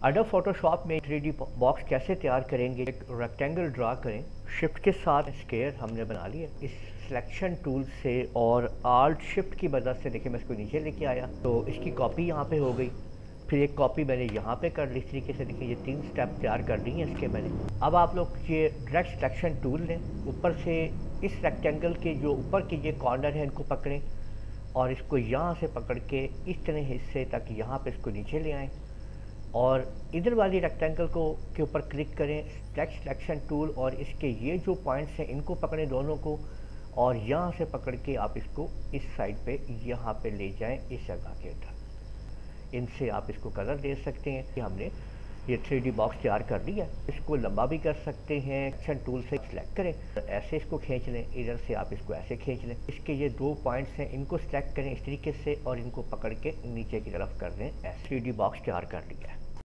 Adobe Photoshop में 3D box कैसे तैयार करेंगे। एक रेक्टेंगल ड्रा करें, शिफ्ट के साथ स्क्वायर हमने बना लिया। इस सिलेक्शन टूल से और आल्ट शिफ्ट की मदद से देखिए मैं इसको नीचे लेके आया तो इसकी कॉपी यहाँ पे हो गई। फिर एक कॉपी मैंने यहाँ पे कर ली। इस तरीके से देखिए ये 3 स्टेप तैयार कर ली हैं इसके मैंने। अब आप लोग ये डायरेक्ट सिलेक्शन टूल लें, ऊपर से इस रेक्टेंगल के जो ऊपर के ये कॉर्नर है इनको पकड़ें और इसको यहाँ से पकड़ के इस तरह हिस्से तक यहाँ पे इसको नीचे ले आएँ और इधर वाली रेक्टेंगल को के ऊपर क्लिक करें, टेक्स्ट सिलेक्शन टूल, और इसके ये जो पॉइंट्स हैं इनको पकड़ें दोनों को और यहाँ से पकड़ के आप इसको इस साइड पे यहाँ पे ले जाएं इस जगह के अंदर। इनसे आप इसको कलर दे सकते हैं कि हमने ये 3D बॉक्स तैयार कर लिया। इसको लंबा भी कर सकते हैं, एक्शन टूल से सिलेक्ट करें, ऐसे इसको खींच लें, इधर से आप इसको ऐसे खींच लें। इसके ये 2 पॉइंट्स हैं इनको सिलेक्ट करें इस तरीके से और इनको पकड़ के नीचे की तरफ कर दें। 3D बॉक्स तैयार कर लिया है।